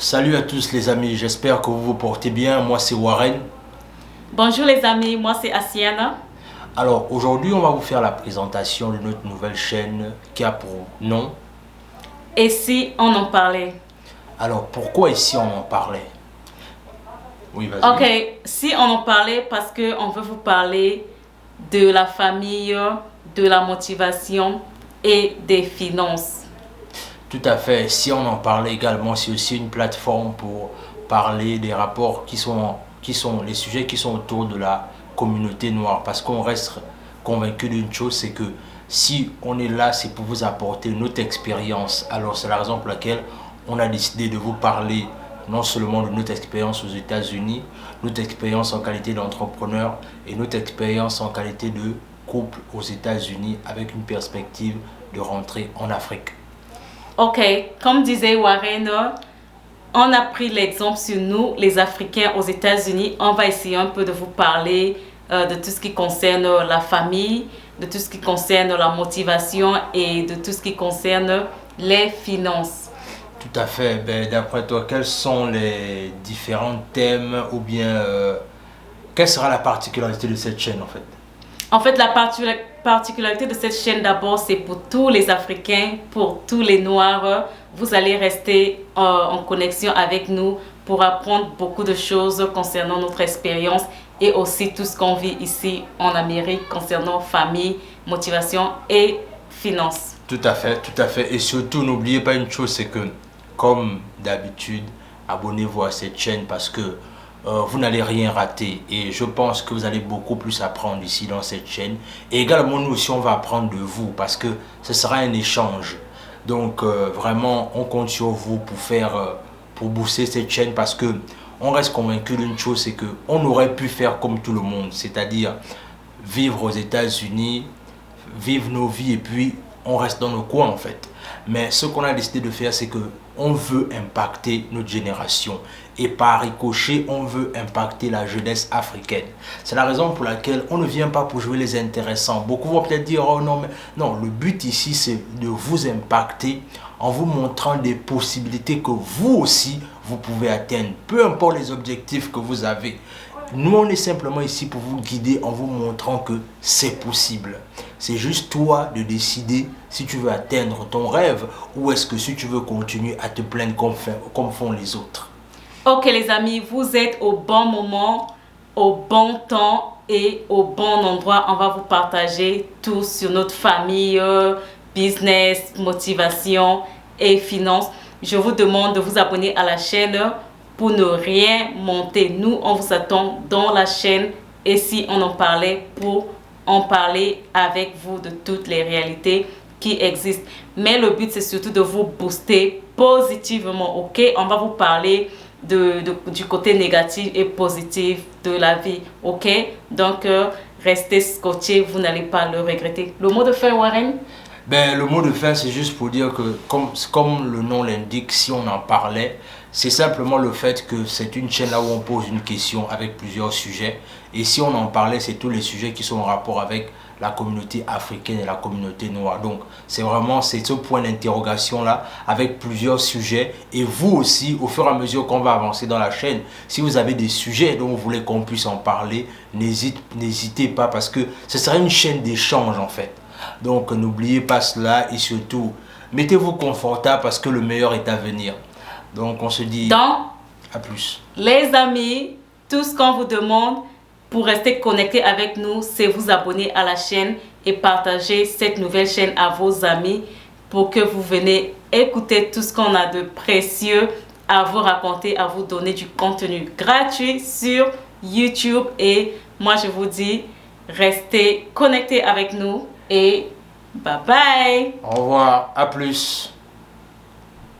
Salut à tous les amis, j'espère que vous vous portez bien. Moi c'est Warren. Bonjour les amis, moi c'est Asiana. Alors aujourd'hui on va vous faire la présentation de notre nouvelle chaîne qui a pour nom. Et si on en parlait? Alors pourquoi ici on en parlait? Oui, vas-y. Ok, si on en parlait parce qu'on veut vous parler de la famille, de la motivation et des finances. Tout à fait, si on en parlait également, c'est aussi une plateforme pour parler des rapports qui sont les sujets qui sont autour de la communauté noire. Parce qu'on reste convaincu d'une chose, c'est que si on est là, c'est pour vous apporter notre expérience. Alors c'est la raison pour laquelle on a décidé de vous parler non seulement de notre expérience aux États-Unis, notre expérience en qualité d'entrepreneur et notre expérience en qualité de couple aux États-Unis avec une perspective de rentrer en Afrique. Ok, comme disait Warren, on a pris l'exemple sur nous, les Africains aux États-Unis. On va essayer un peu de vous parler de tout ce qui concerne la famille, de tout ce qui concerne la motivation et de tout ce qui concerne les finances. Tout à fait. Ben, d'après toi, quels sont les différents thèmes ou bien quelle sera la particularité de cette chaîne en fait? En fait, la particularité de cette chaîne d'abord, c'est pour tous les Africains, pour tous les Noirs. Vous allez rester en connexion avec nous pour apprendre beaucoup de choses concernant notre expérience et aussi tout ce qu'on vit ici en Amérique concernant famille, motivation et finances. Tout à fait, tout à fait. Et surtout, n'oubliez pas une chose, c'est que, comme d'habitude, abonnez-vous à cette chaîne parce que vous n'allez rien rater. Et je pense que vous allez beaucoup plus apprendre ici dans cette chaîne. Et également, nous aussi, on va apprendre de vous parce que ce sera un échange. Donc, vraiment, on compte sur vous pour pour booster cette chaîne parce que on reste convaincu d'une chose, c'est que on aurait pu faire comme tout le monde, c'est-à-dire vivre aux États-Unis, vivre nos vies et puis on reste dans nos coins en fait. Mais ce qu'on a décidé de faire, c'est que on veut impacter notre génération et par ricochet, on veut impacter la jeunesse africaine. C'est la raison pour laquelle on ne vient pas pour jouer les intéressants. Beaucoup vont peut-être dire oh non, mais non, le but ici c'est de vous impacter en vous montrant des possibilités que vous aussi vous pouvez atteindre, peu importe les objectifs que vous avez. Nous, on est simplement ici pour vous guider en vous montrant que c'est possible. C'est juste toi de décider si tu veux atteindre ton rêve ou est-ce que si tu veux continuer à te plaindre comme font les autres. Ok les amis, vous êtes au bon moment, au bon temps et au bon endroit. On va vous partager tout sur notre famille, business, motivation et finances. Je vous demande de vous abonner à la chaîne pour ne rien monter. Nous, on vous attend dans la chaîne et si on en parlait pour en parler avec vous de toutes les réalités qui existent. Mais le but, c'est surtout de vous booster positivement, ok? On va vous parler du côté négatif et positif de la vie, ok? Donc, restez scotchés, vous n'allez pas le regretter. Le mot de fin, Warren? Ben, le mot de fin, c'est juste pour dire que, comme le nom l'indique, si on en parlait, c'est simplement le fait que c'est une chaîne là où on pose une question avec plusieurs sujets. Et si on en parlait, c'est tous les sujets qui sont en rapport avec la communauté africaine et la communauté noire. Donc, c'est ce point d'interrogation là avec plusieurs sujets. Et vous aussi, au fur et à mesure qu'on va avancer dans la chaîne, si vous avez des sujets dont vous voulez qu'on puisse en parler, n'hésitez pas parce que ce sera une chaîne d'échange en fait. Donc n'oubliez pas cela et surtout mettez-vous confortable parce que le meilleur est à venir. Donc on se dit à plus. Les amis, tout ce qu'on vous demande pour rester connecté avec nous, c'est vous abonner à la chaîne et partager cette nouvelle chaîne à vos amis pour que vous venez écouter tout ce qu'on a de précieux à vous raconter, à vous donner du contenu gratuit sur YouTube. Et moi je vous dis, restez connectés avec nous. Et bye bye. Au revoir, à plus.